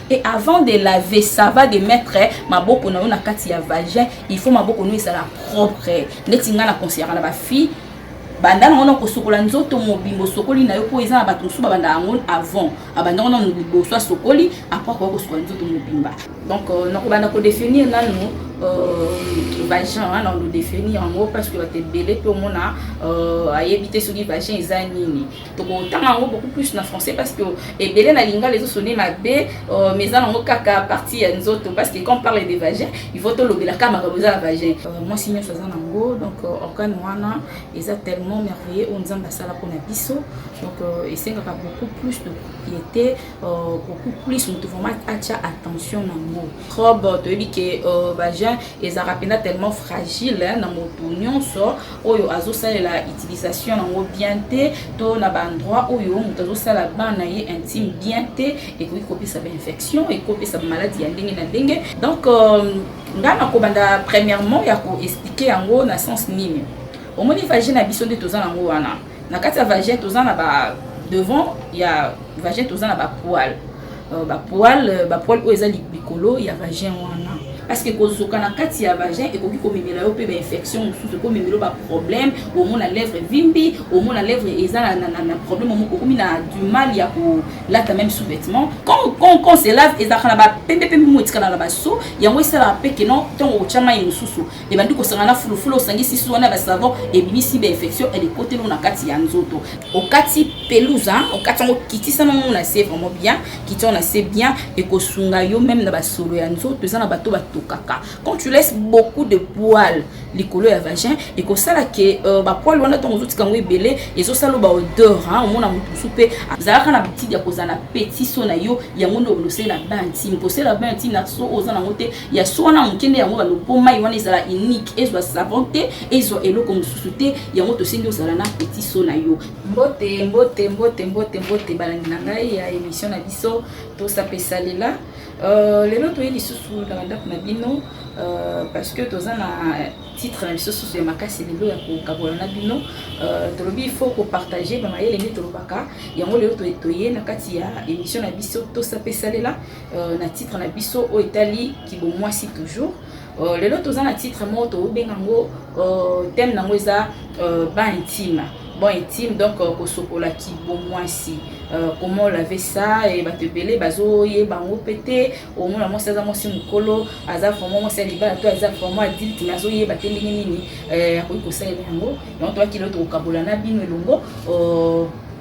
Et avant de laver, ça va de mettre maboko na yo na kati ya vagin, il faut maboko no ezala propre. Neti nga na conseillera na ba fille banda na ngona ko sokola nzoto mobimbo sokoli na yo po eza na bato su banda ngona avant abanda ngona mobimbo so sokoli après ko sokola nzoto mobimba. Donc nako banda ko définir nanu vagin on le définir en gros parce que va te belé pour mona à éviter ce qui vagin eza nini. Donc tanga ngo beaucoup plus na français parce que et belé na linga les autres sonner ma b mais ça ngo kaka partie ya nzoto parce que quand on parle de vagin il faut te lobela kama ka besoin vagin. Moi si nyonso za nango donc organe wana eza tellement merveilleux on nzamba sala pour na biso. Donc et c'est beaucoup plus de propriété beaucoup plus nous devons mettre attention nango. Robe to ebi que vagin et rapidement tellement fragile dans mon pognon so oyo azosa la utilisation nango bien té to na ba endroit oyo mutazosa la banaye intime bien té et ko kopi sa infection et kopi sa maladie ya ndenge na ndenge. Donc ngana ko banda premièrement ya ko expliquer yango na sens nini au moni vagin na biso de tozana nango wana na kati ya vagin tozana ba devant ya vagin tozana ba poil oyo eza likolo ya vagin wana parce que kozoka na kati ya vagin et koki komemela yo pe ba infection sous ko memelo ba problème au moins la lèvre vimbi au moins la lèvre eza na problème au moins na du mal ya ko lata même sous-vêtement quand se lave eza kana ba pembe mo etikala na baso yango esala pe que non tongo chama yi mususu e bandi ko sanga na fulufulu osangisi so na ba savon et bimisi ba infection et les côtés na kati ya nzoto au kati pelouse au kati ngo kitisa na na c'est vraiment bien kiti on a c'est bien et ko sunga yo même na ba solo ya nzoto eza na bato kaka. Quand tu laisses beaucoup de poils likolo ya vagin et que ça là que ba poil wana ton zout kango ebele et so salo ba odeur hein on a mutu soupe zalaka na petit ya kozana petit so na yo ya ngondo no se la bantine poser la bantine na so ozana ngote ya so na mukende yango ba lopo mai wana ezala unique ezwa savonté ezwa eloko mususuté ya ngoto sengi ozala na petit so na yo mbote balangi na ngai ya émission na biso to sapesa lela lelo to yeli susu na ndako na bino parce que toza na titre na biso susu ya makasi lelo ya kokabola na bino tolobi il faut ko partager ba mayele nde tolobaka yango lelo to ye na kati ya émission na biso to sapesa lela na titre na biso o etali ki bo mwasi toujours lelo toza na titre mo to bengango thème nango eza ba intime bon intime donc kosokola ki bo mwasi comment laver ça et ba te belé bazo ye bango pété au moins moi ça za moi si mukolo aza vraiment moi c'est libala to aza vraiment adulte nazo ye ba te ndenge nini akoki ko ça yango donc toi ki l'autre kabola na bino elongo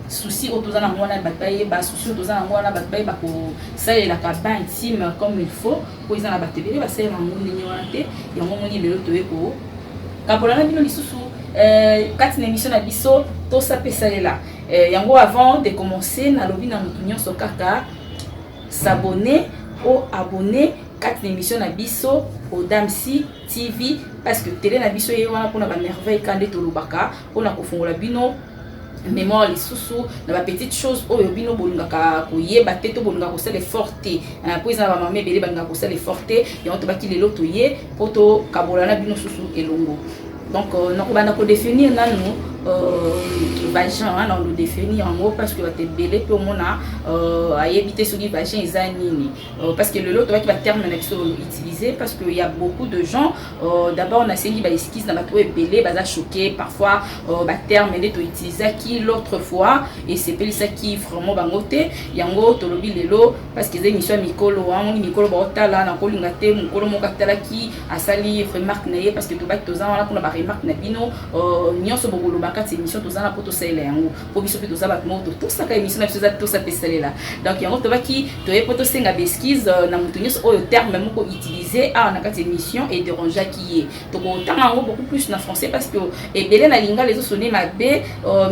souci autozana ngwana bataye ba souci autozana ngwana bataye ba ko ça la ka intime comme il faut ko izana ba te belé ba ça mango ndenge wana te yango moni lelo to eko kabola na bino lisusu kati na émission na biso to sa pesalela yango avant de commencer na lobi na mutu nyonso kaka s'abonner ou abonner kati na émission na biso au Damsi TV parce que télé na biso ye wana pona ba merveille kande to lobaka pona ko fongola bino mémoire les sous na ba petite chose oyo bino bolingaka koyeba te to bolingaka ko sala forte po eza ba mama ebele balingaka ko sala forte yango to baki lelo to ye poto kabola na bino susu elongo. Donc on ko définir nanu vagin on le définir en gros parce que va te belé pour mona à éviter ce qui vagin eza nini parce que le lot va terme na utiliser parce que il y a beaucoup de gens d'abord on a essayé ba esquisse na ba to belé baza choqué parfois ba terme les to utiliser qui l'autre fois et c'est pas ça qui vraiment bangote yango to lobi lelo parce que émission mikolo on mikolo ba otala na kolinga te mukolo mo katala ki asali remarque na ye parce que to ba to za wana kuna ba remarque na bino nyonso bokolo bakati émission tozana poto sala yango po biso pe tozaba moto tout ça ka émission na biso za to sa pesalela donc yango to baki to ye poto senga beskize na mutu nyonso oyo terme moko utiliser a na kati émission et déranger qui est to ko tanga beaucoup plus na français parce que et belé na linga les autres sonner ma b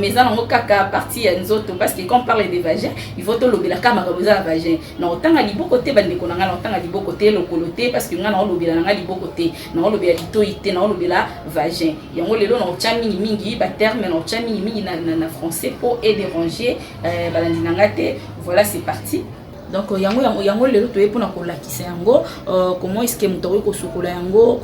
mais ça ngo kaka partie ya nzoto parce que quand on parle des vagins il faut to lobela kama ka boza vagin na otanga liboko te bande ko na otanga liboko te lokoloté parce que ngana lobela na liboko te na lobela litoité na lobela vagin yango lelo na otcha mingi ba terme na otcha mingi na français pour et déranger balandi nanga te voilà c'est parti Donc yango lelo toye pona ko lakisa yango comment est-ce que muto ko sokola yango,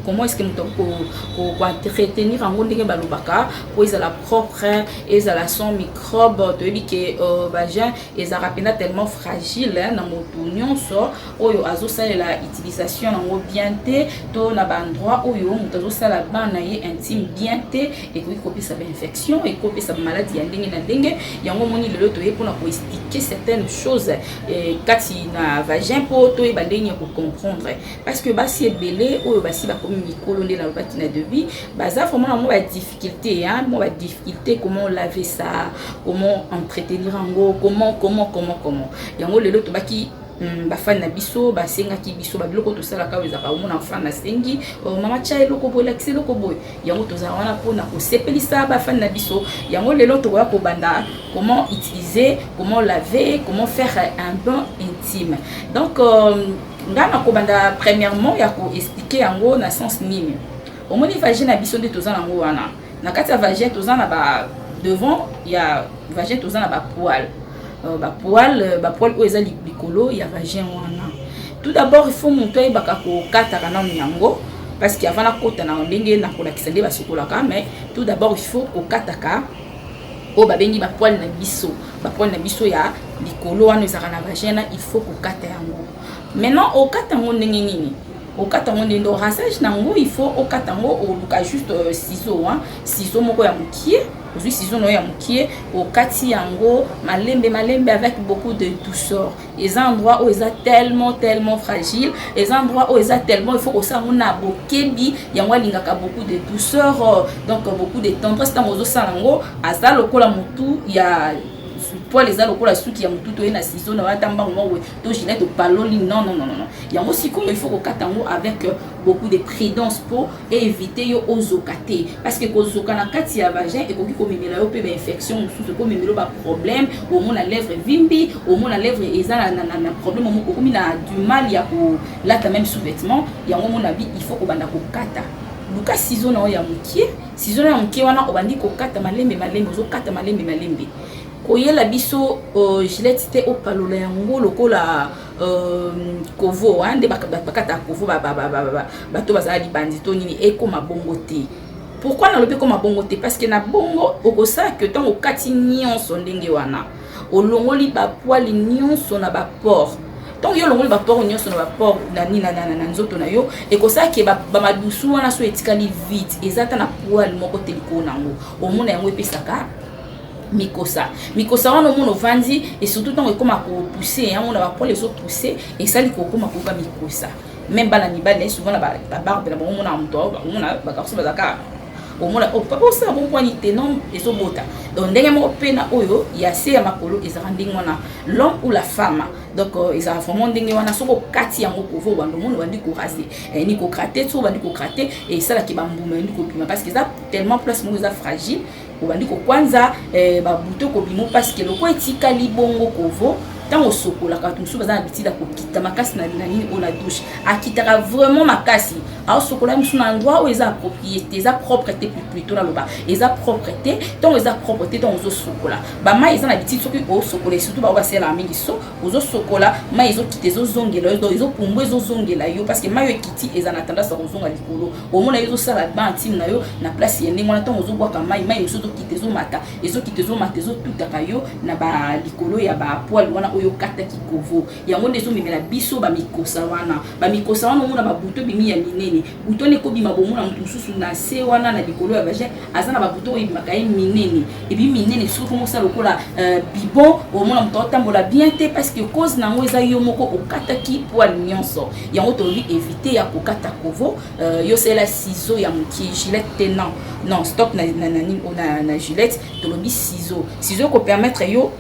comment est-ce que muto ko entretenir yango ndenge balobaka po ezala propre, ezala sans microbe. Toyebi ke vagin ezala pena tellement fragile na moto nyonso oyo azosalela utilisation yango bien te, to na ba endroit oyo muto azosala bana ye intime bien te, et koki kopesa ba infection et kopesa ba maladie ya ndenge na ndenge. Yango moni lelo toye pona ko expliquer certaines choses kati na vagin po to yeba ndenge ko comprendre, parce que basi ebele oyo basi ba komi mikolo nde na bati na devis baza vraiment na mo ba difficulté mo ba difficulté, comment laver ça, comment entretenir yango, comment yango lelo to baki bafani na biso basengaki biso babiloko tosalaka oyo ezaka omona mfana na sengi mama tia eloko boye lakisa eloko boye, yango tozala wana mpona kosepelisa bafani na biso. Yango lelo tokoya kobanda comment utiliser, comment laver, comment faire un bain intime. Donc nga na kobanda premièrement ya ko expliquer yango na sens nini omoni vagin na biso nde tozala yango wana. Na kati ya vagin tozala na ba devant ya vagin tozala na ba poil poil oyo eza likolo ya vagin wana. Tout d'abord il faut monto yebaka kokataka nanu yango, parce que avant na kota na ndenge na kolakisa nde basokolaka, mais tout d'abord il faut kokataka o babengi ba poil na biso ya likolo wana ezaka na vagin, il faut kokata yango. Maintenant okata yango ndenge nini, okata yango ndenge rasage nango, il faut okata yango oluka juste ciseau moko ya mokie. Aujourd'hui, ciseaux no ya mokie okati yango malembe avec beaucoup de douceur. Les endroits où ils sont tellement fragiles, les endroits où ils sont tellement, il faut que ça on a bokebi yango lingaka beaucoup de douceur, donc beaucoup de tendresse dans mozo salango asa lokola mutu ya poil les lokola suki ya mutu to na ciseaux na watamba ngo to gilet to paloli non. Yango siko il faut que katango avec beaucoup de prudence pour éviter yo ozokate, parce que kozokana kati ya vagin et koki komemela yo pe ba infection sous ko memelo ba problème au mon la lèvre vimbi, au mon la lèvre ezala na problème mo komi na du mal ya ko lata même sous-vêtement. Yango mon avis il faut ko banda ko kata luka ciseaux na ya mokie wana obandi ko kata malembe ozokata malembe koyela biso gilet te opalola yango lokola kovo ande bakata kovo bato bazala libandi to nini ekoma bongo te. Pourquoi na lope koma bongo te? Parce que na bongo okosala que tant okati nyonso ndenge wana olongoli ba poil nyonso na ba port. Donc yo longoli ba port nyonso na ba port na nzoto na yo ekosala ke ba madusu wana so etikali vite ezata na poil moko te liko nango omona yango epesaka mikosa wana omona ovandi, et surtout tant ekoma ko pousser yango na ba poil ezo pousser esali ko koma ko ba mikosa. Même bana mibale souvent na ba barbe na bomona mto omona ba karso bazaka omona papa osa bon poignée non ezo bota. Donc ndenge mo pena oyo ya se ya makolo ezaka ndenge wana l'homme ou la femme. Donc ils ont vraiment ndenge wana soko kati yango kovo bando monde bandi ko raser ni ko gratter tout bandi ko gratter et ça la ki ba mbuma ndi ko pima, parce que ça tellement place mo za fragile obandi ko kwanza ba buto ko bimo, parce que loko etika libongo kovo tant au sokola quand on souba za habitude ko kita makasi na nini on la douche akitaka vraiment makasi au sokola musu na endroit où ils ont propriété za propreté plutôt na loba eza propreté tant eza propreté dans au sokola ba ma ils ont habitude soki au sokola surtout ba sela mingi so ozo sokola ma ils ont quitté zo zongela ils ont pombo zo zongela yo, parce que ma yo kiti eza na tendance à zonga likolo au mona yo sala ba intime na yo na place yende ngona tant ozo bwa ka mai yo so quitté zo mata ezo tout akayo na ba likolo ya ba poil wana oyo kata kikovo yango ndezo memela biso ba mikosa wana omona ba buto bimi ya minene buto ne ko bima bomona mutu susu na se wana na likolo ya vagin azana ba buto oyo bimaka minene et puis minene surtout comme ça lokola bibon omona mutu otambola bien te, parce que cause nango eza yo moko okata ki poil nyonso yango to li éviter ya kokata kovo yo c'est la ciseau ya muki gilet te non stop na gilet to lobi ciseau ko permettre yo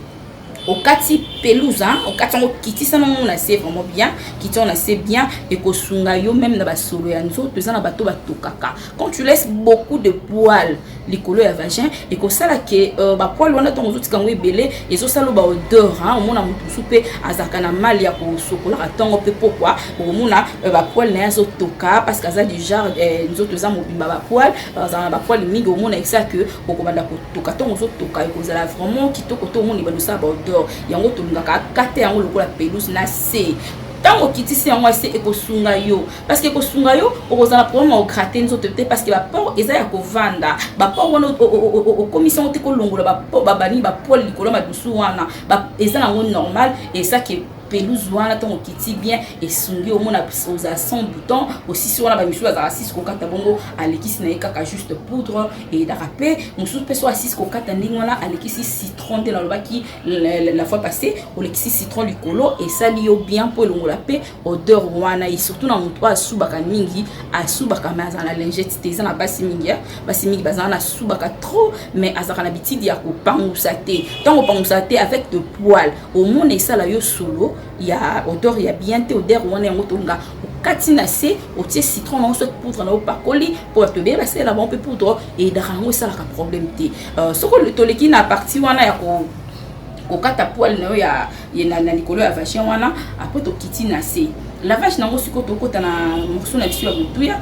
okati pelouse okati ngo kiti sana on a c'est vraiment bien kiti on a c'est bien et ko sunga yo même na ba solo ya nzoto eza na bato batokaka. Quand tu laisses beaucoup de poils likolo ya vagin et ko sala ke ba poil wana to nzoto kango ebele ezo sala ba odeur omona mutu supe azaka na mal ya ko sokola atango pe pourquoi omona ba poil na zo toka, parce que ça déjà nzoto za mobimba ba poil za ba poil mingi omona ça que okobanda ko toka to nzoto toka ko zala vraiment kitoko to omona ba sa ba odeur odeur yango tolingaka kate yango lokola pelouse na se tango kitisi yango ase ekosunga yo parce que ekosunga yo okozala problème au gratter nzoto te parce que ba port eza ya kovanda ba port wana o commission te ko longola ba port ba bani ba poil likolo madusu wana ba eza nango normal et ça qui pelouse wana tango kiti bien et sungi au mona aux à 100 boutons aussi sur la ba misu za 6 ko kata bongo alekisi na ekaka juste poudre et d'arapé musu peso 6 ko kata ndingo wana alekisi citron de la lobaki la fois passée o lekisi citron likolo et ça lio bien pour longola pe odeur wana et surtout na mutu asubaka mingi asubaka maza na lingette te na basi mingi bazana na subaka trop mais azaka na bitidi ya ko pangusa te tango pangusa te avec de poil au monde et ça la yo solo il y a odeur il y a bien te odeur wana yango tonga katina se otie citron na so poudre na opakoli pour te bien passer là bon peu poudre et darango ça la problème te soko le toleki na partie wana ya ko kata poil na yo ya na likolo ya vachien wana après to kitina se lavage nango siko to kota na morceau na biso ya butuya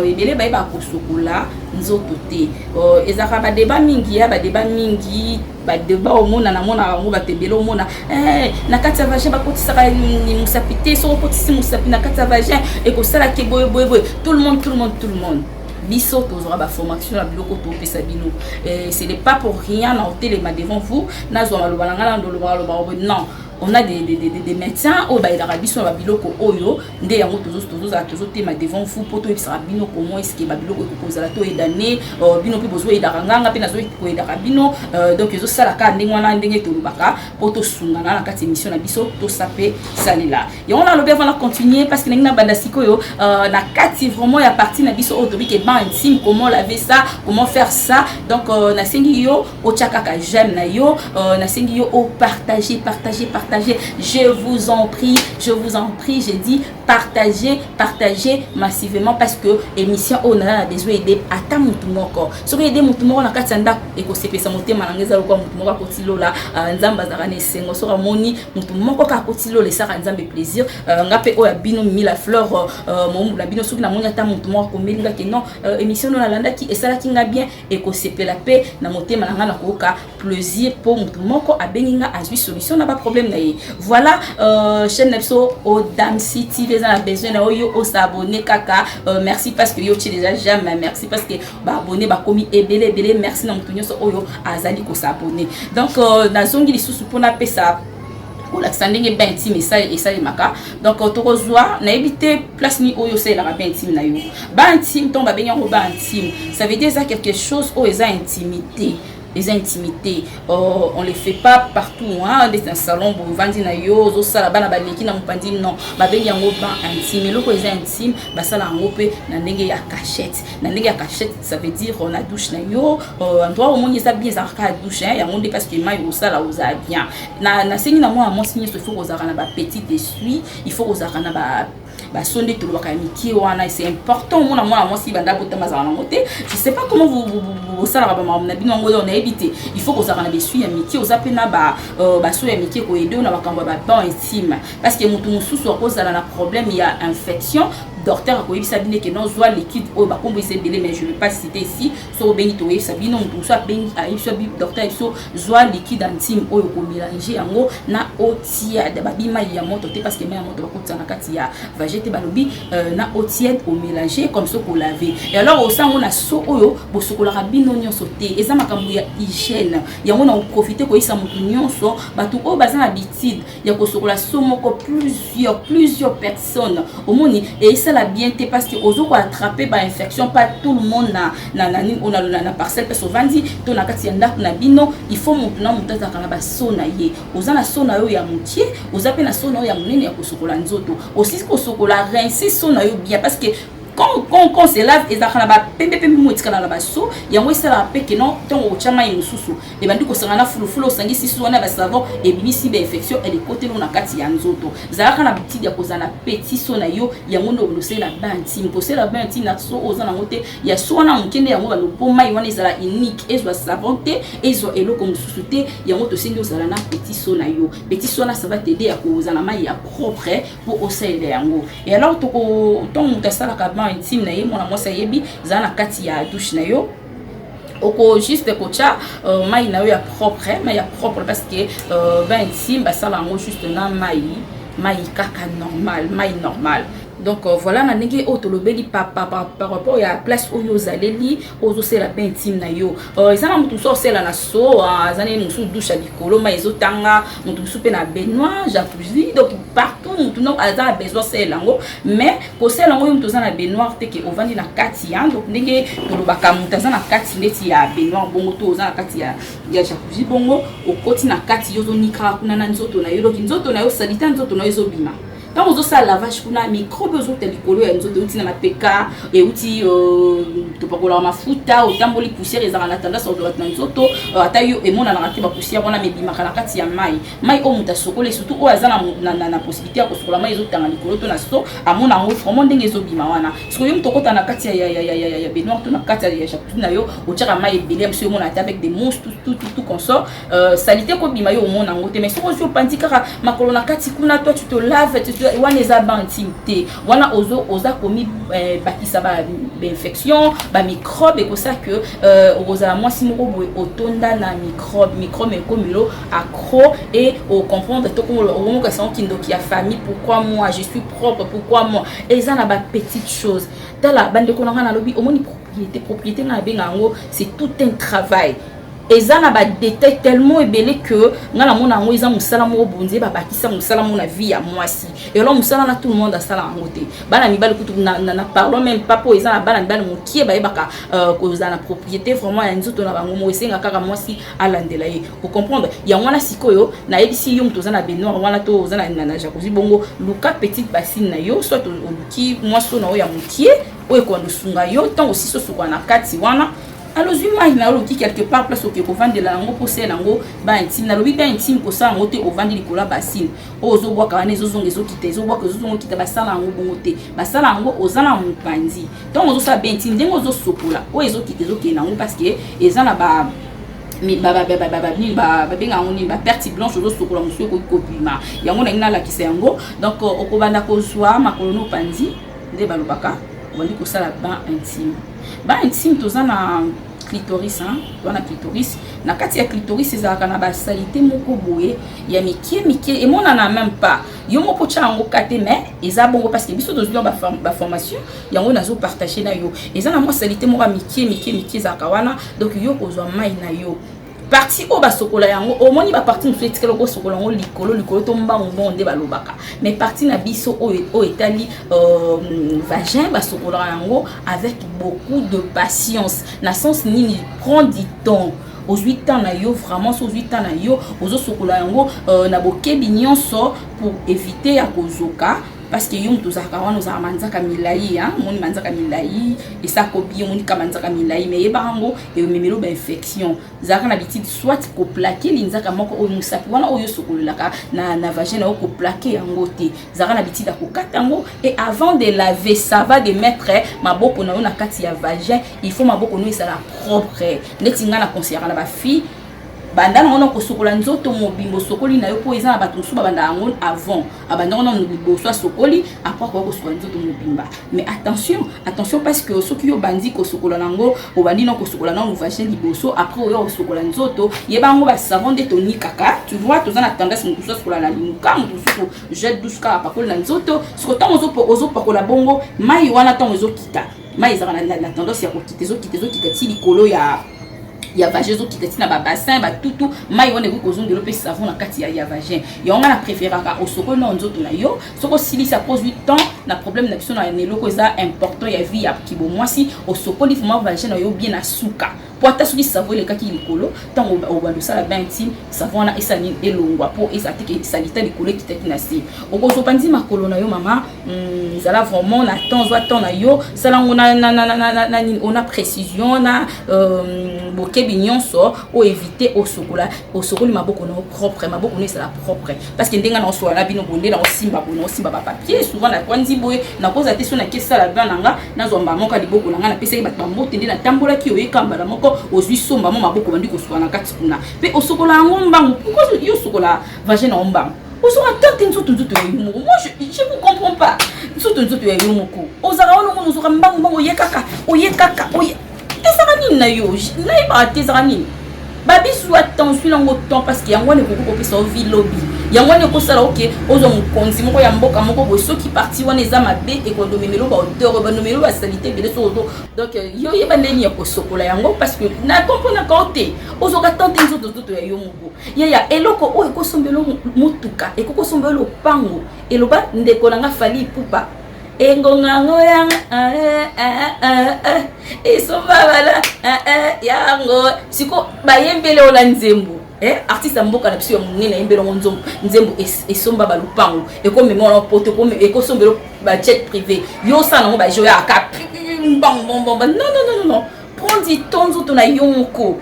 ebele ba ba kosokola nzoto te ezaka ba débat mingi ya ba débat mingi ba débat au mona na mona ngo ba tebele au mona na kati ya vagin ba kotisaka ni musapite so kotisi musapi na kati ya vagin et ko sala ke boy tout le monde biso tozora ba formation la biloko to pesa bino ce n'est pas pour rien na téléma devant vous na zo maloba ngala ndolo non on a des médecins au baïda rabiso ba biloko oyo nde yango tozo tema devant vous poto ebisa bino comment est-ce que ba biloko ko kozala to edane bino pe bozo edaranganga pe nazo ko edarabino donc ezo sala ka ndenge wana ndenge to lubaka poto sungana na kati émission na biso to sape salela et on a le bien va continuer parce que na banda sikoyo na kati vraiment ya partie na biso otobi ke ban intime comment laver ça comment faire ça donc na sengi yo o chakaka j'aime na yo na sengi yo o partager je vous en prie j'ai dit partagez massivement parce que émission on a besoin d'aider ata mutu moko soki aider mutu moko na kati nda e ko sepesa motema na ngeza lokwa mutu moko kotilola nzamba za kana esengo soka moni mutu moko ka kotilola saka nzambe plaisir ngape oya bino mi la fleur momu la bino soki na moni ata mutu moko komelinga ke non émission on a landa ki esala kinga bien e ko sepela pe na motema na ngana koka plaisir pour mutu moko abenginga azui solution na ba problème na ye voilà chaîne Nepso au Dame City les a besoin na yo o s'abonner kaka merci parce que yo tu déjà jamais merci parce que ba abonné ba komi ebele merci na mutu nyonso oyo azali ko s'abonner donc na zongi lisusu pona pesa la standing ben intime et ça maka donc tokozwa na éviter place ni oyo c'est la ben intime na yo ba intime ton ba benyo ba intime ça veut dire ça quelque chose o eza intimité les intimités on les fait pas partout hein dans un salon bon vandi na yo zo sala bana baleki na mpandi non ba bengi yango ba intime loko eza intime ba sala yango pe na ndenge ya cachette ça veut dire on a douche na yo endroit au monde ça bien ça ka douche hein yango parce que mai au sala oza bien na sengi na moi signer il faut oza na ba petit essuie il faut oza na ba sonde to loka miki wana c'est important moi si banda botama za na moté je sais pas comment vous sala ba na bino ngo on a évité il faut que ça na besu ya miki oza pena ba so ya miki ko aider na bakamba ba ban intime parce que mutu mususu akozala na problème il y a infection docteur a koyebisa bine que non soit liquide o ba kombo ise belé mais je vais pas citer ici so bengi to yebisa bino mutu so bengi a yebisa bi docteur so soit liquide intime o ko mélanger yango na otia de ba bima ya moto te parce que même moto ba kotana kati ya vagete balobi na otied au mélanger comme ça ko laver et alors au sango na so oyo bo sokola bino nyonso te eza makambo ya hygiène yango na profiter ko isa mutu nyonso batu o bazana habitude ya ko sokola so moko plusieurs personnes au moni et ça la bien parce que ozo ko attraper ba infection pas tout le monde na parcelle parce que vandi to na kati ya ndako na bino il faut mutu na mutu zakana ba sona ye ozana sona yo ya moutier ozape na sona yo ya munene ya ko sokola nzoto aussi ko sokola rincer sona yo bien parce que quand c'est là et ça va pembe moitika na baso yango ça la pe que non tant au chama mususu et bandi ko sangana fulu sangi sisu wana ba savon et bibisi ba infection et les côtés na kati ya nzoto zaka na petit ya kozana petit so na yo yango ndo no sela banti mposela la banti na so ozana ngote ya so na mukende yango ba lopoma iwana ezala unique ezwa savonté ezwa eloko mususu te yango to sengi ozala na petit so na yo petit so na ça va t'aider à kozana mai ya propre pour osela yango et alors to ko ton mutasala ka intime na ye mona mwasa yebi za na kati ya douche na yo oko juste kocha mai na yo ya propre mais ya propre parce que ben intime ba sala ngo juste na mai kaka normal mai normal. Donc voilà na ndenge otolobeli par rapport ya place oyo zaleli ozo sela ben intime na yo ezana mutu so sela na so azana musu douche likolo ma ezotanga mutu musu pe na baignoire jacuzzi donc partout mutu no azana besoin sela ngo mais ko sela ngo mutu azana baignoire te ke ovandi na kati ya donc ndenge tolobaka mutu azana kati ndeti ya baignoire bongo to azana kati ya jacuzzi bongo okoti na kati yo zo nika kuna na nzoto na yo donc nzoto na yo salita nzoto na yo zo bima. Quand vous avez la vache, vous avez des microbes, vous avez des microbes, vous avez des PK, et vous avez des mafuta, vous avez des poussières, vous avez tendance à vous avez des autos, et mon anaté va poussière, on a mis bimakanakati ya mai. Mai au muta sokole, surtout au hasard na possibilité à construire la mai, ils ont un micro, on a so, à mon amour, vraiment des gens bimawana. Ce que vous avez na kati ya benoir, tout na kati ya chaque na yo, au tira mai belé, monsieur mon attaque avec des monstres, tout comme ça. Salité ko bimayo au mon amour, mais si vous avez pandikara, ma colonna kati kuna, toi tu te laves, wana eza ba intimité wana oza komi bakisa ba infection ba microbe et comme ça que oza moi si moko boye otonda na microbe komilo accro et au comprendre to ko o ka son kindo ki a famille pourquoi moi je suis propre pourquoi moi eza na ba petite chose dans la bande ko na lobi o moni propriété na benga ngo c'est tout un travail. Et ça n'a pas de détails tellement ébélé que ngala mona ngo iza musala mo bonze ba bakisa musala mo na vie à moi si et là musala na tout le monde a sala ngote bana mibali kutu na parlons même pas pour iza na bana mibali mo kie ba yebaka ko za na propriété vraiment ya nzoto na bango mo esenga kaka moi si alandela ye pour comprendre ya ngwana sikoyo na ebisi yo mtoza na benoir wana to za na jacuzzi bongo luka petite bassine na yo soit oluki moi so na yo ya mokie o ko ndusunga yo tant aussi so so na kati wana. Alors je na loki quelque part place au vendre de la langue pour c'est lango ba intime na lobi ba intime pour ça ngote au vendre likola bassine ozo bwa kana ezo zonga ezo kita ezo bwa ko zonga kita basala ngo bongote basala ngo ozana mupanzi donc ozo sa ben intime ndengo ozo sokola o ezo kita ezo kena ngo parce que ezana ba benga ngoni ba perte blanche ozo sokola monsieur ko kopima yango na ngina la kisa yango donc okobanda ko zwa makolono panzi nde balobaka wandi ko sala ba intime. Ba intime toza na clitoris hein wana clitoris na kati ya clitoris ezalaka na ba salité moko boye ya mikie et mona na même pas yo moko chango kate mais eza bongo parce que biso tozwa ba formation yango nazo partager na yo eza na mo salité moko mikie zaka wana donc yo kozwa mai na yo parti o basokola yango o moni ba parti musu etikelo ko sokola ngo likolo to mbango bonde balobaka mais parti na biso o etali vagin basokola yango avec beaucoup de patience na sens nini prend du temps aux 8 ans na yo vraiment aux 8 ans na yo ozo sokola yango na bokebi nyonso pour éviter ya kozoka parce que yom tozaka wana oza manzaka milai hein moni manzaka milai et ça kobi moni ka manzaka milai mais yebango et memelo ba infection zaka na bitide soit ko plaquer linzaka moko o musapi wana oyo sokolaka na vagina o ko plaquer yango te zaka na bitide ko katango et avant de laver ça va de mettre maboko na yo na kati ya vagin il faut maboko no esala propre neti ngana conseiller na ba fille banda ngona ko sokola nzoto mobimbo sokoli na yo po eza na bato musu banda ngona avant abanda ngona mobimbo so sokoli après ko sokola nzoto mobimba mais attention parce que soki yo bandi ko sokola nango o bandi na ko sokola na vagin liboso après yo sokola nzoto yeba ngo ba savon de toni kaka tu vois toza na tendance mutu so sokola na limuka mutu so jet douche ka pakol na nzoto siko tango ozo pakola bongo mai wana tango ozo kita mai za na tendance ya ko kitezo ti likolo ya vagin zo kitati na ba bassin ba tutu mai wone ko zongelo pe savon na kati ya vagin ya on a préféraka o soko na nzoto na yo soko sili ça pose 8 ans na problème na biso na neloko za important ya vie ya kibo mwasi o soko li fuma vagin na yo bien na suka poata soki savon le kaki likolo tango o bando sala ba intime savon na esani elongwa po ezate ke salita likolo kitati na si o ko so pandi makolo na yo mama zala vraiment na temps na yo sala ngona na on a précision na nyonso o éviter au sokoli maboko no propre maboko no sala propre parce que ndenga na so na bino bonde na osimba ba papier souvent na kwandi boye na posa te so na kesa la bananga na zomba moka liboko na ngana pesa ba mbote ndena tambola ki oyekamba la moko ozwi somba mo maboko bandi ko so na kati kuna pe osokola ngombango pourquoi yo sokola vagin ombango osoka tante nzoto yo moi je vous comprends pas nzoto yo moko ozara ono osoka mbango oyekaka nini na yo na ba tezara nini babisu attention lango temps parce que yango ne ko ko pesa vie lobby yango ne ko sala OK ozo mukonzi moko ya mboka moko bo soki parti wana eza mabe e ko domemelo ba odeur ba nomelo ba salité bele so donc yo yeba ndeni ya ko sokola yango parce que na comprendre côté ozo ka tenter nzoto toto ya yo moko ya eloko o ko sombelo mutuka e ko sombelo pango eloba ndeko nanga fali pupa engongango yang esomabala yango siko bayembele ola nzembo artiste mboka na biso munene yembele nzembo esomba balupango eko memona poto ko eko sombelo ba jet privé yo sana ngo ba jo ya ka non prends du temps to na yonko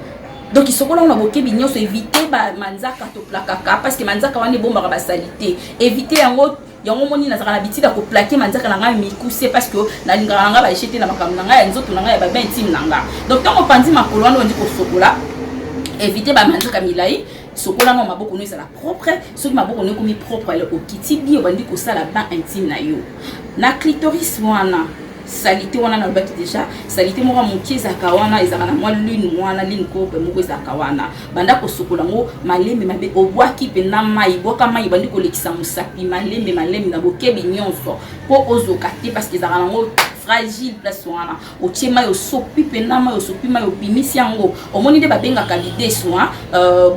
donc isokola na bokebi nyonso éviter ba manzaka to plakaka parce que manzaka wana bomba ba salité éviter yango yango moni na zaka na bitida ko plaquer manzaka na nga mikuse parce que na lingaka nga ba jeter na makambo na nga ya nzoto na nga ya ba ben intime na nga donc tant opandi makolo wana ndi ko sokola éviter ba manzaka milai sokola ngo maboko no ezala propre soki maboko no komi propre le okiti bio bandi ko sala ba intime na yo na clitoris wana salité wana na baki déjà salité moko mokie zaka wana ezaka na mwa lune wana line ko pe moko zaka wana banda ko sokola ngo malembe mabe obwaki pe na mai boka mai bandi ko lekisa musapi malembe na bokebi nyonso po ozoka te parce que ezaka ngo fragile place wana otiema yo sopi pe na mai osopi mai obimisi yango omoni de babenga kalide soin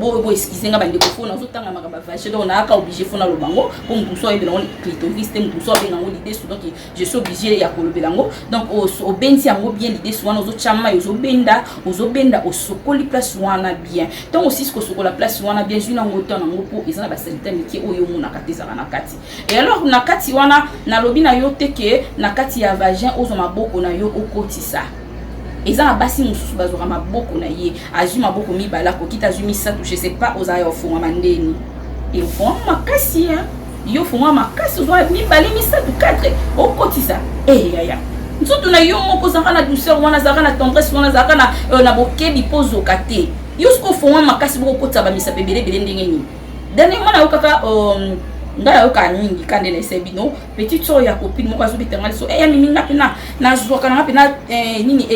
bo excusez nga bandi ko fona zotanga makaba vache donc na aka obligé fona lo bango pour muso ebe na clitoris te muso benga ngo l'idée so donc je suis obligé ya ko lobela donc au benzi yango bien l'idée souvent ozo chama ozo benda osokoli place wana bien donc aussi ce que sokola place wana bien juna ngoto na ngopo ezana ba salita miki oyo mona kateza na kati et alors na kati wana na lobi na yo teke na kati ya vagin ozo maboko na yo okotisa ezana basi mususu bazoka maboko na ye azu maboko mibala ko kita azu misa toucher c'est pas oza yo fuma mandeni et fuma makasi yo fuma makasi ozo mibale misa tu 4 okotisa ya nzoto na yo moko zaka na douceur wana zaka na tendresse wana zaka na bokebi pozo kate yo sko fo wana makasi boko kotsa ba misa bebele ndenge ni dane mwana yo kaka ngala yo ka nyingi kande na sebino petite so ya copine moko azo bitanga so ya mimi ngapina na zwa kana ngapina nini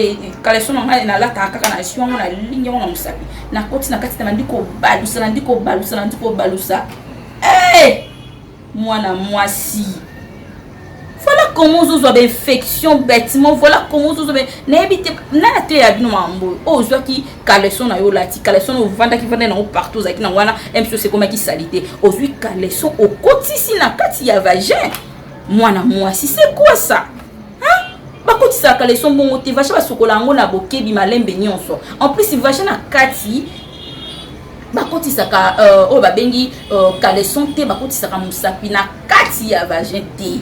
kaleso na na lata kaka na shwa na linye wana musapi na koti na kati na ndiko balusa mwana mwasi. Voilà comment vous avez infection bêtement, voilà comment vous avez n'habitez na te ya bino mambo o zo ki kaleson na yo lati kaleson o vanda ki vanda na partout za ki na wana mso c'est comme ki salité o zo kaleson o kotisi na kati ya vagin mwana mwasi c'est quoi ça hein ba kotisa kaleson bongo te vache ba sokola ngo na bokebi malembe nyonso en plus il vache na kati bakotisa ka o babengi kaleson te bakotisa ka musapi na kati ya vagin te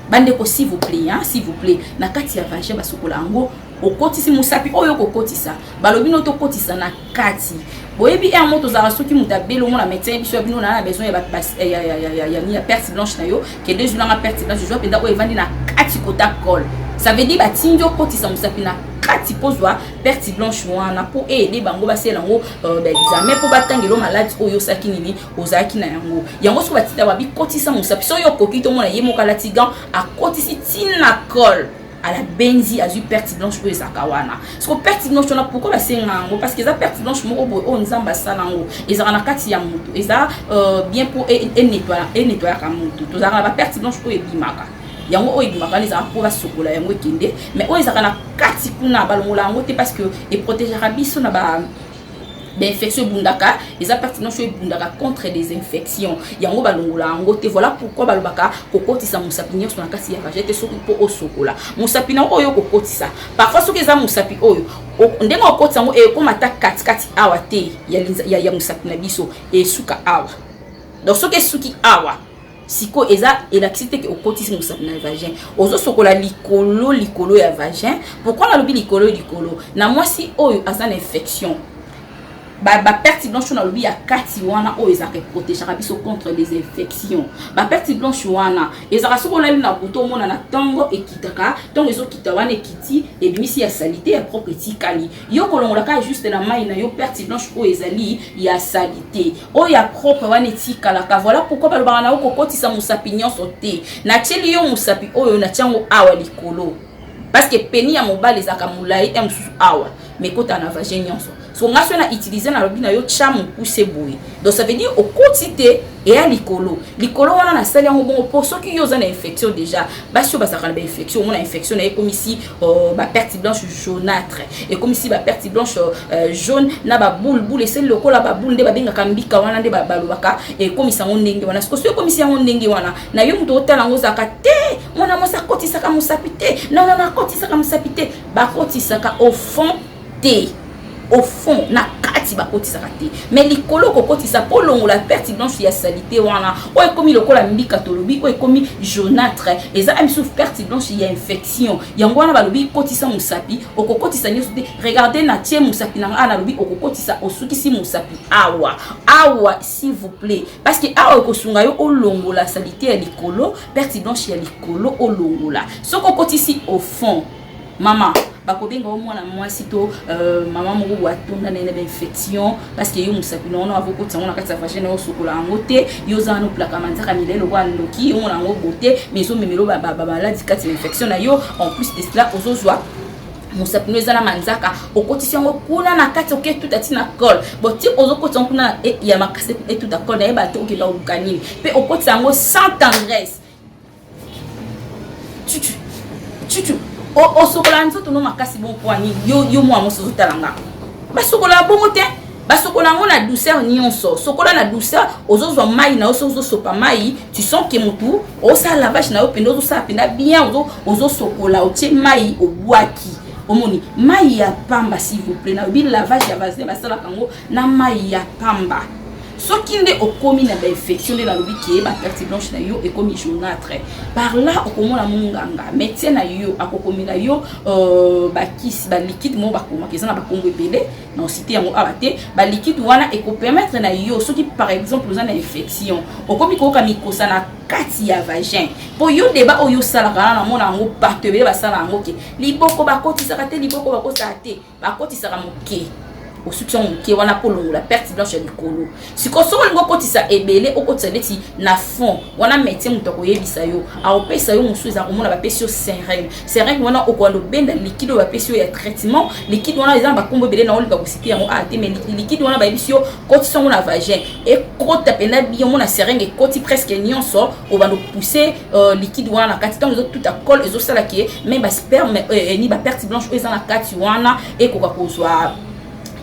bandeko s'il vous plaît na kati ya vagin basokola ngo okotisi musapi oyo kokotisa balobino to kotisa na kati boyebi un moto za soki mutabelo mona médecin biso bino na besoin ya perte blanche na yo que deux jours na perte blanche je dois penda o evandi na kati kota col ça veut dire batinjo kotisa musapi na kati pozwa perte blanche wana po aider bango basela ngo examen po batangelo malade oyo saki nini ozaki na yango so batita babi kotisa musapi so yo kokito mona ye mokala tigan akotisi tina col à la benzi a eu perte blanche pour zakawana parce que perte blanche on a pourquoi la sengango parce que ça perte blanche moko on nzamba salango ezaka na kati ya mutu eza bien pour nettoyer ka mutu to zaka ba perte blanche pour ebimaka yango o ebimaka les pour ba sokola yango kende mais o ezaka na kati kuna balongola yango te parce que et protégera biso na ba d'infection bundaka les appartenants chez bundaka contre des infections yango balongola yango te voilà pourquoi balobaka kokotisa musapinyo sur na kasi ya vagete soki po osokola musapina oyo kokotisa parfois soki eza musapi oyo ndenge okotisa ngo e komata kati awa te ya musapina biso e suka awa donc soki suki awa siko eza électricité que okotisi musapina na vagin ozo sokola likolo ya vagin pourquoi na lobi likolo na mwasi oyo asa na infection ba perte blanche na lobi ya kati wana o ezaka protéger biso contre les infections ba perte blanche wana ezaka sokola na buto mona na tango ekitaka tango ezokita wana ekiti et bimisi ya salité ya propre tikali yo kolongola ka juste na mai na yo perte blanche o ezali ya salité o ya propre wana etikala ka voilà pourquoi balobana na okokotisa musapinyon sote na tcheli yo musapi oyo na tiango awa likolo parce que peni ya mobali ezaka mulai msusu awa mais kota na vagin nyonso so nga so na utiliser na lobi na yo chamu pousse boye donc ça veut dire au quotité et à likolo wana na sali yango bon pour ceux qui yo za na infection déjà basi ba sakana ba infection on a infection na comme ici ba perte blanche jaunâtre et comme ici ba perte blanche jaune na ba boule et c'est lokola ba boule nde ba benga kambika wana nde ba balobaka et comme ça on ndenge wana parce que comme ici on ndenge wana na yo muto otala ngo zaka te mona mosa koti saka musapite non koti saka musapite ba koti saka au fond te au fond na kati ba koti saka te mais likolo ko koti sa polongo la perte blanche ya salité wana o ekomi lokola mbika tolobi o ekomi jaunâtre eza amisufu perte blanche ya infection yango wana balobi koti sa musapi okokoti sa nyoso te regardez na tie musapi na ana lobi okokoti sa osukisi musapi awa s'il vous plaît parce que awa ko sunga yo olongo la salité ya likolo perte blanche ya likolo olongo la soko koti si au fond mama bakobenga au mwana mwasi to mama moko watunda na une infection parce que yo musapi no na avoko tsango na kati ya vagin na sokola ngote yo za no plaka manzaka milelo kwa ndoki yo mona ngo bote mais so memelo ba maladi kati infection na yo en plus de cela ozozwa musapi no ezana manzaka okotisi yango kuna na kati oke tout ati na col boti ozokoti yango kuna ya makase et tout d'accord na yeba te okela olukanini pe okotisi yango sans tendresse tu o sokola nzoto no makasi bon poani yo mo amoso zotalanga ba sokola bongo te ba sokola ngo na douceur nyonso sokola na douceur ozozwa mai na ozo sopa mai tu sens que mutu o sa lavage na yo pendo ozo sa penda bien ozo sokola o tie mai o boaki omoni mai ya pamba s'il vous plaît na bi lavage ya vaseline basala kango na mai ya pamba soki nde okomi na ba infection de la lobi ki ba perte blanche na yo ekomi jaunâtre par là okomona munganga médecin na yo akokomi na yo ba kisi ba liquide mo bakoma keza na ba kongo ebele na cité yango abate ba liquide wana eko permettre na yo soki par exemple oza na infection okomi ko ka mikosa na kati ya vagin po yo deba oyo sala kana na mona ngo partout ebele basala ngo ke liboko bakoti saka te liboko bakosa te bakoti saka moke au soutien qui wana polongo la perte blanche ya likolo sikoso ngo kotisa ebele okotisa leti na fond wana médecin mutoko yebisa yo a opesa yo musu za komona ba pesio seringue wana okwando benda liquide ba pesio ya traitement liquide wana ezamba kombo ebele na olika kositi yango a te mais liquide wana ba bisio kotisa ngo na vagin et kota pena bien mona seringue koti presque nyonso obando pousser liquide wana na kati tango tout à col ezo sala ki même ba sperme ni ba perte blanche eza na kati wana et koka kozwa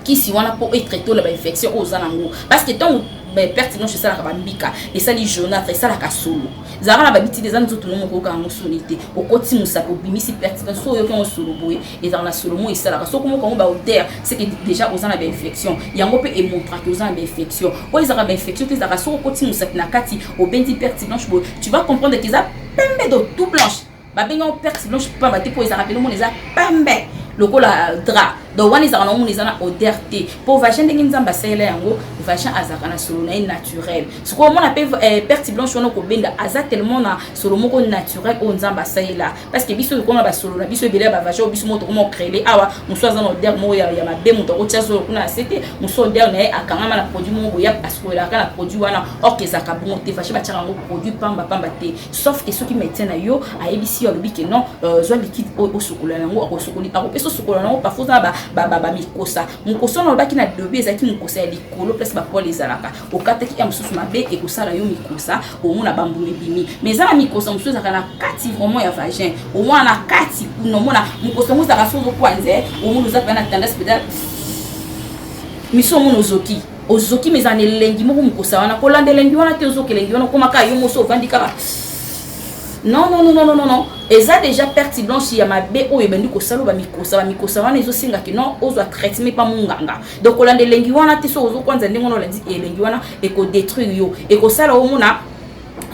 qui si wana pour être traité la infection aux anango parce que tant perte blanche ça la kabambika et ça li jaunâtre ça la kasolo zara na babiti des ans tout le monde ko ka ngosonité au koti musapo bimisi perte so yo ko solo boy et dans la solo mo et ça la so comme ba odeur c'est que déjà aux ana ba infection yango pe e montra que aux ana ba infection o ils ara ba infection que zara so koti musapo na kati au bendi perte blanche boy tu vas comprendre que ça pembe de tout blanche ba benga perte blanche pas ba te pour ils ara pe no mo les a pembe lokola drap donc wani za na moni za na odeur te pour vagin ndenge nzamba sele yango vagin azaka na solo na naturel ce qu'on appelle perte blanche wana ko benda aza tellement na solo moko naturel on nzamba sele parce que biso ko na ba solo na biso bele ba vagin biso moto ko mo créer awa muso za na odeur mo ya mabe moto ko tia solo kuna c'était muso odeur na akanga na produit mo ya parce que la kana produit wana ok za ka bon te vagin ba tia ngo produit pamba te sauf que ceux qui mettent na yo a ebisi yo lobi que non zo liquide au sokola yango ko sokoli so sokola nango parfois ba mikosa mukosa na baki na dobe ezaki mukosa ya likolo place ba pole ezalaka okataki ya mususu mabe e kosala yo mikosa omona bambumi bimi mais za mikosa mususu ezaka na kati vraiment ya vagin omona na kati nomona mukosa mususu ezaka sozo kwanze omona uzaka na tendance peut-être miso omona ozoki mais en elengi moko mukosa wana kolanda elengi wana te ozoki elengi wana komaka yo moso ovandika non eza déjà perte blanche ya mabe oyo bendi ko salo ba mikosa wana ezo singa ke non ozo traitement pas munganga donc olande lengi wana te so ozo kwanza ndingo no landi elengi wana e ko détruire yo e ko sala o mona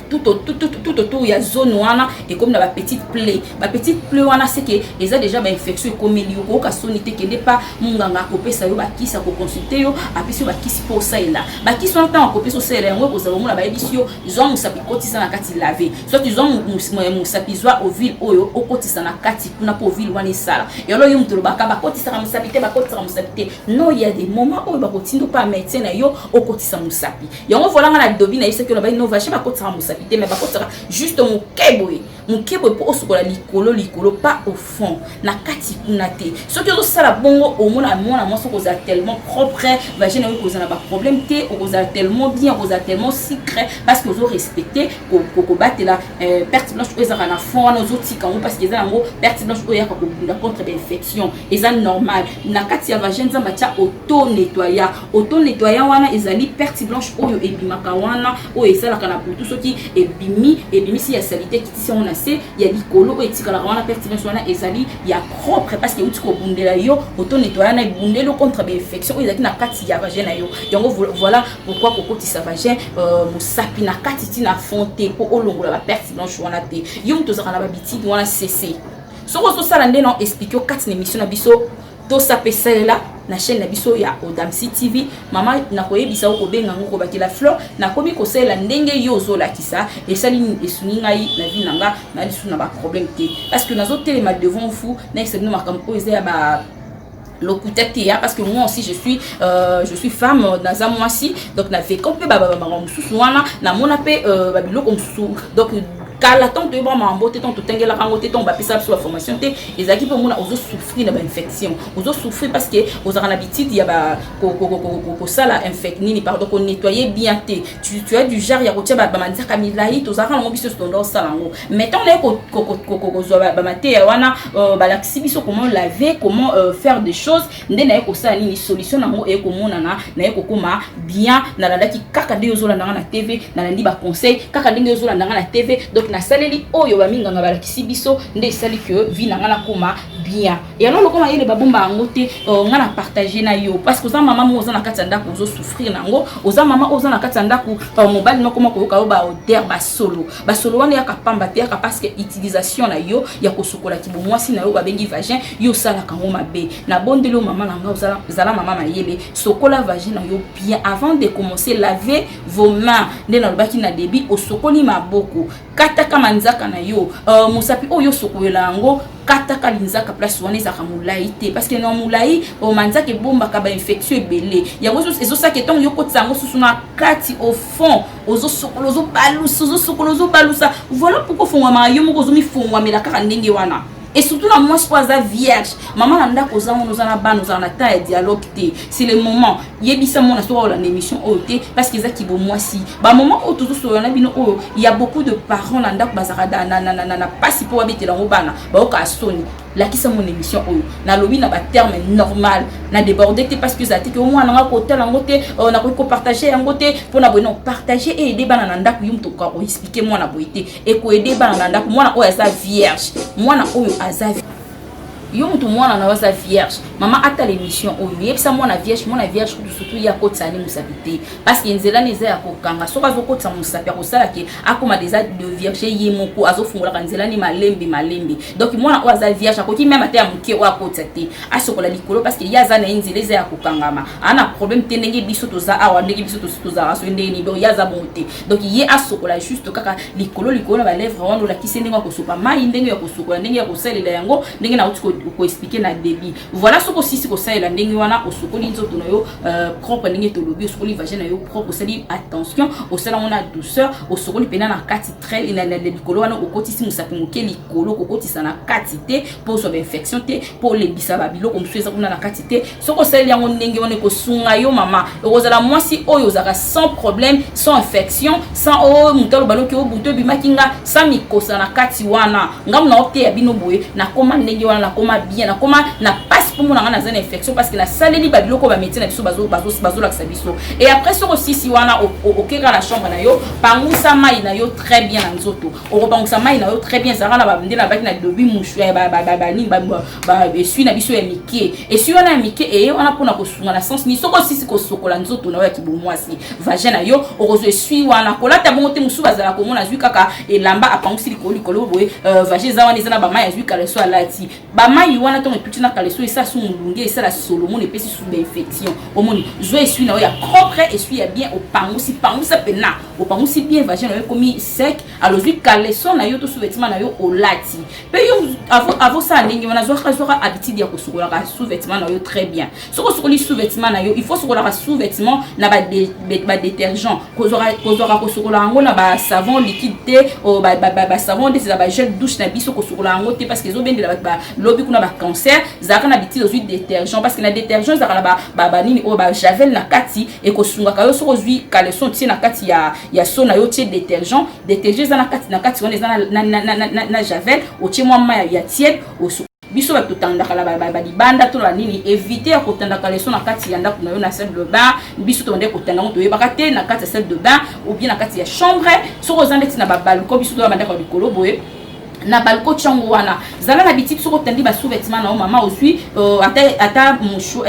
tout autour ya zone wana et comme na ba petite plaie wana c'est que ils a déjà ba infection comme liyo ko ka sonité que n'est pas munganga ko pesa yo ba kisa ko consulter yo apesi ba kisi pour ça là ba kisi on temps ko pesa ça là ngo ko za mona ba ebisio ils ont musapi kotisa na kati laver soit ils ont musapi zwa ovile oyo okotisa na kati kuna po ovile wana sala et alors yo mutolo ba kotisa na musapi te ba kotisa musapi te non il y a des moments où ba kotindo pas médecin na yo okotisa musapi yango volanga na dobi na yise que na ba innovation ba kotisa musapi mais bakotaka juste mon keboy mukebo po osokola likolo pas au fond na kati kunate soki ozo sala bongo omona mona moso koza tellement propre vagina yo koza na ba problème te oza tellement bien oza tellement secret parce que ozo respecter ko batela perte blanche ezaka na fond na ozo tika ngo parce que eza ngo perte blanche oya ko bunda contre infection eza normal na kati ya vagina za macha auto nettoyant wana ezali perte blanche oyo ebimaka wana oyo esalaka na butu soki ebimi si ya salite kitisi on a se ya likolo oyo etikala wana perte blanche wana ezali ya propre parce que uti ko bundela yo auto nettoyant na bundelo contre infection oyo ezali na kati ya vagina yo yango voilà pourquoi kokotisa vagin mosapi na kati tina fonte po olongola ba perte blanche wana te yo mutozaka na ba bitidi wana cc soko so sala ndeno expliquer kati na émission na biso to sapesalela na chaîne na biso ya Odamsi TV mama na koyebisa ko benga ngo bakila fleur na komi ko sala ndenge yo zo lakisa et sali esuni ngai na vie nanga na lisu na ba problème te parce que nazo telema devant vous na expliquer makambo eza ya ba l'occulté parce que moi aussi je suis femme dans un mois-ci donc na fait compé baba mususu wana na mona pe babilo comme sous donc kala tant de bon mambote tant tengela kangote tant ba pesa sur la formation te ezaki pe mona ozo souffrir na ba infection ozo souffrir parce que ozo en habitude ya ba ko sala infectini pardon ko nettoyer bien te tu as du genre ya ko tia ba manza kamilai to zaka ngo biso ndo sala ngo mettons les ko zo ba mate ya wana ba la biso comment laver comment faire des choses ndena ko sala ni solution nango e ko mona na ko koma bien na la ki kaka de ozo la na TV na ndi ba conseil kaka ndenge ozo la na TV donc na saleli oyo ba minganga ba lakisi biso nde sali que vi na ngana koma bien et alors le koma yele babomba ngote ngana partager na yo parce que oza mama mo oza na katanda ko zo souffrir nango oza mama oza na katanda ko mobile no koma ko ka ba odeur ba solo wana ya kapamba te ka parce que utilisation na yo ya ko sokola ki bo mwasi na yo ba bengi vagin yo sala kango mabe na bondelo mama na nga zala mama mayele sokola vagin na yo bien avant de commencer laver vos mains nde na lobaki na débit o sokoli maboko kataka manzaka na yo musapi oyo sokolela ngo kataka linzaka place wana ezaka mulai te parce que na mulai o manzaka bomba ka ba infection ebele yango ezo saka etongo yo kotsango susu na kati au fond ozo sokolozo balusa voilà pourquoi fongwa ma yo moko zo mi fongwa mela kaka ndenge wana et surtout la moi je vierge maman nanda koza on nous en a ban nous en a ta dialogue te c'est le moment yebisa mon asura la émission oté parce que ça qui bo moi si ba moment au tout so na bino o il y a beaucoup de parents nanda bazaka na pas si pour habiter dans bana ba o ka soni la qui c'est mon émission oyo na lobi na ba terme normal na déborder parce que ça te que au moins na côté la côté on a ko partager en côté pour na bon partager et aider bana nanda ko yum to ko expliquer moi na boité et ko aider bana nanda ko moi na o esa vierge moi na oyo azavi yo mutu mwana na waza vierge mama ata l'émission oyo yebisa mwana vierge surtout ya kotsani musabité parce que nzela neza ya kokanga soka zo kotsa musapi ko sala ke akoma déjà de vierge yemoko azofungula kanzela ni malembe donc mwana waza vierge akoki même ata ya muke wa kotsa te asokola likolo parce que yaza na nzela eza ya kokangama ana problème te ndenge biso toza awa ndenge biso toza raso ndenge ni do yaza bonté donc ye asokola juste kaka likolo na ba lèvre wana la kisende ngwa kosopa mai ndenge ya kosokola ndenge ya kosalela yango ndenge na uti ko expliquer na débit voilà ce que si ko ça la ndenge wana osokoli nzoto na yo propre ndenge to lobi osokoli vagin na yo propre osali attention osala on a douceur osokoli pena na kati très ina na likolo wana okotisi musapi moke likolo kokotisa na kati te pour so infection te pour les bisaba biloko msueza kuna na kati te soko sali yango ndenge wana ko sunga yo mama okozala mwasi oyo zaka sans problème sans infection sans mutalo baloki o buto bimakinga sans mikosa na kati wana ngamu na opte ya bino boye na koma ndenge wana na koma bien na koma na passe pour mon na zone infection parce que la saleli ba biloko ba médecin na biso bazo la biso et après ce aussi si wana okeka la chambre na yo pangusa mai na yo très bien na nzoto o pangusa mai na yo très bien zara na ba ndela ba na dobi mushu ba ni ba esui na biso ya mike esui wana ya mike et on a pona ko sunga na sens ni soko sisi ko sokola nzoto na yo ki bomwasi vagin na yo okozo esui wana kolata bongo te musu bazala ko mona zui kaka elamba apangusi likolo boye vagin za wana ezana ba mai azui kala so alati ba mai wana to etuti na kala so esa sous mulunge et ça la solomon epesi sous infection omoni zo essuie na ya propre essuie ya bien au pangusi pangusa pena au pangusi bien vagin na yo komi sec alors lui caleçon na yo to sous-vêtement na yo au lati pe yo avo ça ndenge wana zo habitude ya kosukola ka sous-vêtement na yo très bien soko sokoli sous-vêtement na yo il faut sokola ka sous-vêtement na ba détergent kozora kosukola ngo na ba savon liquide o ba savon de ba gel douche na biso kosukola ngo te parce que zo bende la ba lobi kuna ba cancer zaka na habitude aux huiles détergent parce que na détergent zaka la ba nini o ba javel na kati e kosunga ka yo soko zui caleçon ti na kati ya so na yo ti détergent za na kati on na javel o ti mwa ma ya tiède o biso ba totandaka la ba libanda to la nini éviter ya kotandaka leso na kati ya ndako na yo na salle de bain biso to ndeko tanda ngo to yebaka te na kati ya salle de bain ou bien na kati ya chambre soko zandeti na ba balcon biso to ba ndako likolo boye na balcon chango wana zala na bititi soko tandi ba sous-vêtement na mama aussi ata moucho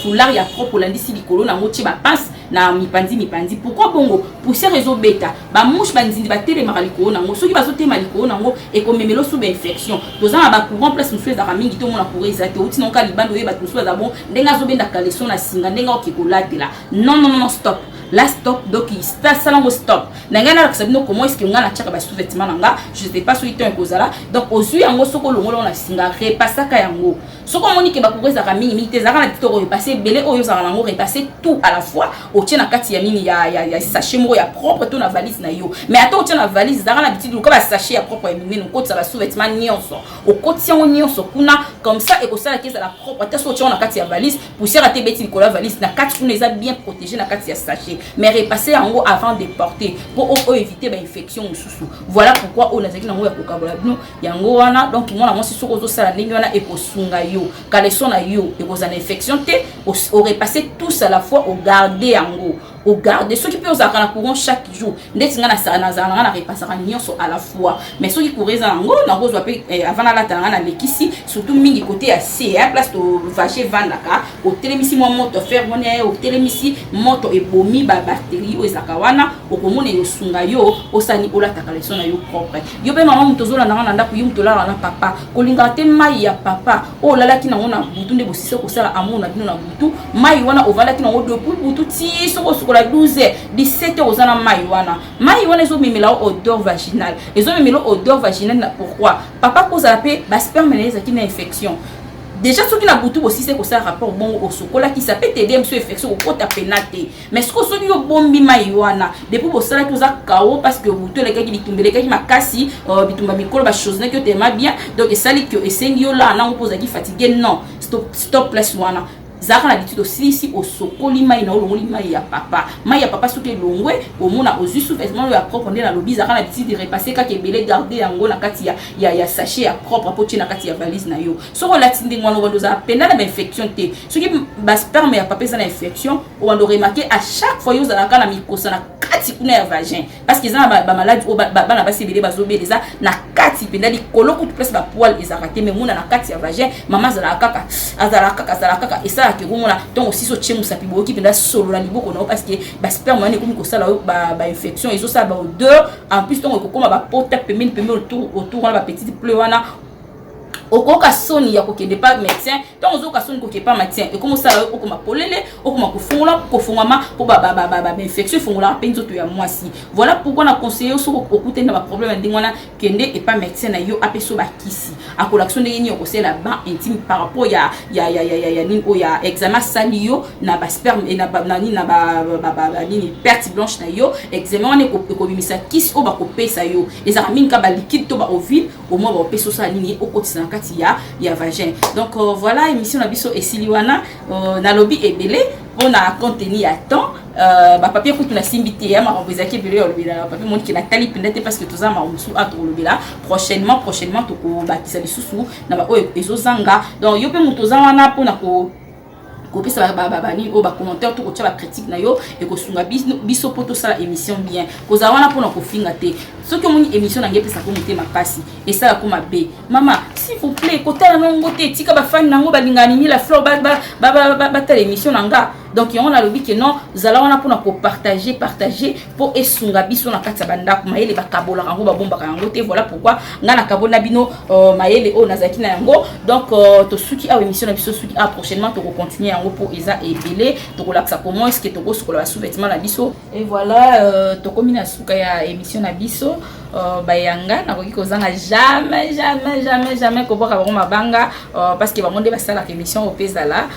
foulard ya propre landisi likolo na ngoti ba pince na mipandi pourquoi bongo pour ces réseaux bêta ba mouche ba nzindi ba tele maliko na ngo soki ba zote maliko na ngo e ko memelo sous infection dozana ba courant place mouche za mingi to mona pour ezate outi non ka libando ye ba tout ça bon ndenga zo benda caleçon na singa ndenga okikola la non stop la stop donc il salango stop nangana la sabino comment est-ce que ngana tchaka ba sous-vêtement nanga je sais pas soki to kozala donc ozui yango soko longolo na singa repasaka yango soko moni ke ba koureza ka mingi te zaka na titoko repasser belé oyo zaka nango repasser tout à la fois o tia na kati ya nini ya sachet moko ya propre to na valise na yo mais ata o tia na valise zaka na bitidi ko ba sachet ya propre ya minene ko tsala sous-vêtement nyonso o koti yango nyonso kuna comme ça et ko sala ke za la propre ata so tia na kati ya valise poussière te beti ko la valise na kati kuna eza bien protégé na kati ya sachet mais repasser yango avant de porter pour éviter ba infection sous. Voilà pourquoi on a dit nango ya kokabola bino yango wana donc moi si soko zo sala ndenge wana e ko sunga yo caleçon na yo e ko za infection te au repasser tous à la fois au garder yango au garder ceux qui peut osaka na courant chaque jour ndeti ngana sa na zana na repassera nyonso à la fois mais ceux qui coureza yango na ko zo pe avant la tanga na lekisi surtout mingi côté à C place to vacher vandaka au telemisi mo moto faire monnaie au telemisi moto e bomi ba bactérie o ezakawana o komone yo sunga yo osani ola takaleso na yo propre yo pe mama mutozola na ndako yo mutola na papa kolinga te mai ya papa o lala ki na ngona butu nde bosise ko sala amour na bino na butu mai wana ovala ki na ngo depuis butu ti soko soko la 12h 17h ozana mai wana ezo memela odeur vaginale ezo memela odeur vaginale pourquoi papa koza pe ba sperme na ezaki na infection. Déjà ce qui na butu aussi c'est que ça rapport bon au chocolat qui s'appelle TDM sur infection au côté penate mais ce que ce qui bombi maiwana depuis pour ça que ça kao parce que butu les gars qui bitumbele qui makasi bitumba mikolo ba chose que tu aimes bien donc ça li que esengio là na pose qui fatigué non stop place wana zaka na habitude aussi au sokoli mai na olongoli mai ya papa soki longwe omona ozu sous-vêtement ya propre ndena lobi zaka na habitude de repasser ka kebele garder yango na kati ya sachet ya propre po tina kati ya valise na yo soko latinde ngwana wando za pena na infection te soki ba sperme ya papa za na infection o wando remarquer à chaque fois yo za na mikosa na kati kuna ya vagin parce que za ba malade o ba na basi bele bazobeleza na kati penda di koloko tout place ba poil ezarate mais mona na kati ya vagin mama za la kaka et ça que ngona donc aussi so tchemu sapi boki penda solo na liboko na parce que ba sperme wana komi ko sala ba infection ezo ça ba odeur en plus donc ko koma ba porte pemene autour ba petite pleure wana okoka soni ya kokende pas médecin donc ozoka soni koke pas médecin et comme ça okoma polele okoma kofungama po ba infection fungula penzo to ya mwasi voilà pourquoi na conseiller so okute na ba problème ndingwana kende et pas médecin na yo apeso ba kisi akolaktion de yini okose la ban intime par rapport ya nini o ya examen sali yo na ba sperme et na nini perte blanche na yo examen wana ko bimisa kisi o ba ko pesa yo ezaka minka ba liquide to ba ovule au moins ba peso sa nini okotisa ya vagin donc voilà émission na biso esiliwana na lobby ebele on a contenu à temps ba papier ko tuna simbité ya ma robezaki ebele olobela papier mon ki na tali pendete parce que toza ma musu a olobela prochainement to ko bakisa lisusu na ba ezo zanga donc yo pe mutoza wana pona ko kopesa babani o ba commentaire to ko tia ba critique na yo et ko sunga biso poto sala émission bien koza wana pona ko finga te soki omoni émission na ngepesa ko mutema pasi et ça ko mabe mama s'il vous plaît ko tala nongo te tika ba fan nango balingani ni la fleur ba ta émission nanga donc on a le but que non zala wana pour na partager pour esunga biso na kati ya bandako mayele bakabola rango babomba rango te. Voilà pourquoi ngana kabona bino mayele o nazaki na yango. Donc to suki a émission na biso suki a prochainement to continuer yango pour eza ebele to ko laksa comment est-ce que to ko sukola sous-vêtement na biso. Et voilà to komina suka ya émission na biso bayanga na koki kozanga jamais ko boka bango mabanga parce que bango nde basala ka émission au pezala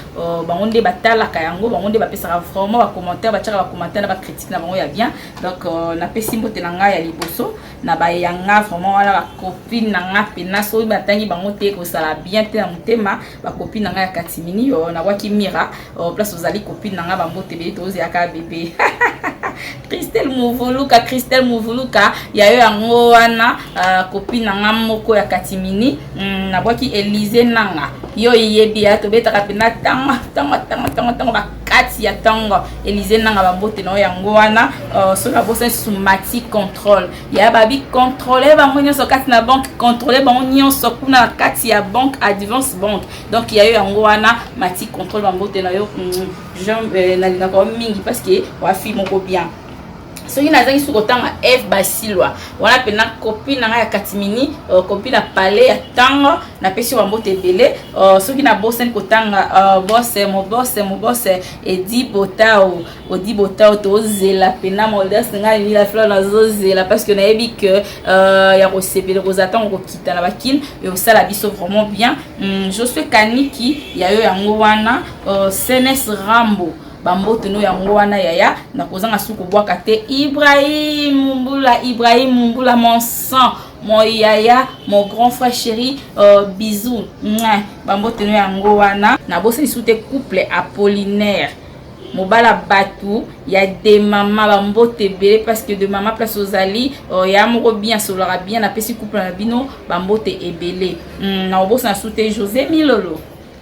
bango nde batala ka yango bango nde bapesa vraiment ba commentaire ba commentaire na ba critique na bango ya bien. Donc na pesi mbote na nga ya liboso na bayanga vraiment wala ba copine na nga pena so batangi bango te ko sala bien te na mutema ba copine na nga ya katimini na waki mira place ozali copine na nga ba mbote be to ozia ka bébé Christelle Mouvuluka ya yo yango wana copine na nga moko ya katimini na waki Elise nanga yo yebi ya to betaka pena tanga bakati ya tango Elise nanga ba mbote na yango wana so na bosa sumati contrôle ya babi contrôler ba monyo so kati na banque contrôler ba monyo so kuna kati ya banque advance banque. Donc ya yo yango wana mati contrôle ba mbote na yo na ko mingi parce que wa fi moko bien soki nazangi sukotanga F basilwa wana pena copine na ya katimini copine na palais ya tango na pesi wa mbote belé soki na bosen kotanga boss edi botao to zela pena modeste ngai ni la fleur na zozela parce que na yebi que ya ko sepele ko zatanga ko kita na bakine et au sala biso vraiment bien. Je suis Kaniki ya yo yango wana CNS Rambo bambote no yango wana yaya na kozanga suku bwaka te Ibrahim Mumbula mon sang mon yaya mon grand frère chéri bisous bambote no yango wana na bosse soute couple Apollinaire mobala batu ya de mama bambote belé parce que de mama place ozali ya moko bien solora bien na pesi couple na bino bambote ebele na bosse na soute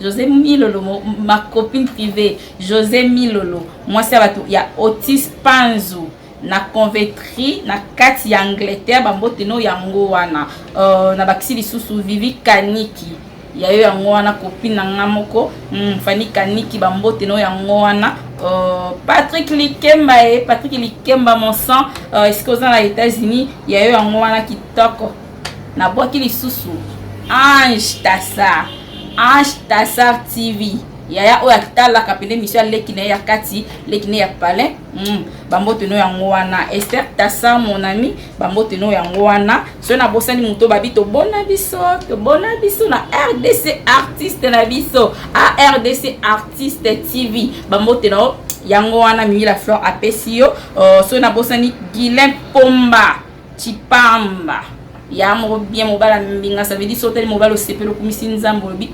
José Milolo, ma copine privée, José Milolo. Moi, c'est il y a Otis Panzu, na convétrie, na kati ya Angleterre, bambote no yango wana. Na bakisi susu Vivi Kaniki. Ya yo yango wana copine na ngamoko, Fanny Kaniki bambote no yango wana. Patrick Likemba mon sang, est-ce que aux États-Unis, ya yo yango wana kitoko. Na boaki li susu. Ange Tassar TV yaya oya tala kapele mission lekine ya kati lekine ya palais bambote no yango wana Esther Tassar mon ami bambote no yango wana so na bosani muto babito bona biso na RDC artiste na biso RDC artiste TV bambote no yango wana mi la fleur apesio so na bosani Guilain Pomba Chipamba ya mo bien mobala mbinga ça veut dire sauter mobala sepelo kumisi nzambo bi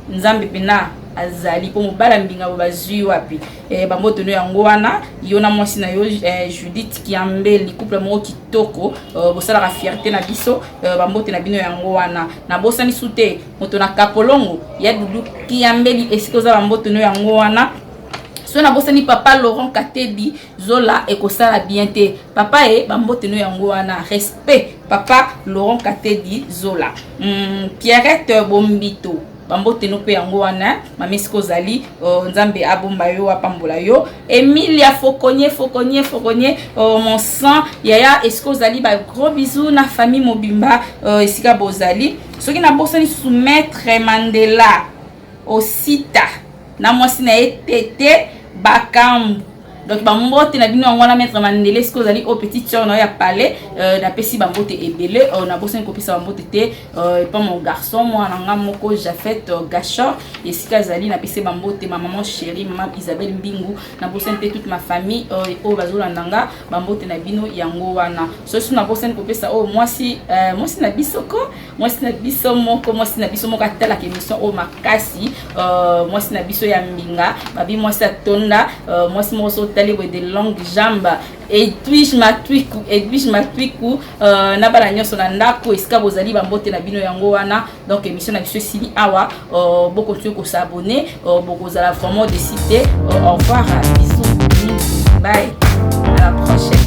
nzambe pena azali po mobala mbinga bazui wapi bamboto no yango wana yona mwasi na yo Judith Kiambeli couple mo kitoko bosala ka fierté na biso bamboto na bino yango wana na bosani sute moto na Kapolongo ya Dudu Kiambeli esikoza bamboto no yango wana. So na bosani papa Laurent Katedi Zola ekosala bien te papa bambote no yango wana respect papa Laurent Katedi Zola Pierrette Bombito bambote no pe yango wana mamisiko zali nzambe abomba yo apambola yo Emilia Fokonye mon sang yaya esiko zali ba gros bisous na famille Mobimba esika bozali soki na bosani soumettre Mandela Osita na mwasi na etete Bakambu. Donc bambote na bino ngwana maître Mandela ce que vous allez au petit sœur na ya palais na pesi bambote ebele na bosse kopisa bambote te pas mon garçon moi na moko Jafet Gachor esika zali na pesi bambote ma maman chérie maman Isabelle Mbingu na bosse toute ma famille o bazola ndanga bambote na bino yango wana so na bosse kopisa moi si na bisoko moi si na biso moko atala ke émission o makasi moi si na biso ya mbinga babi moi si atonda moi si moso taliwe de longue jambes Edwige Matwiku na bala nyonso na ndako esika bozali bambote na bino yango wana. Donc émission na biso sili awa beaucoup de ko s'abonner beaucoup za la vraiment de citer au revoir bisous bye à la prochaine.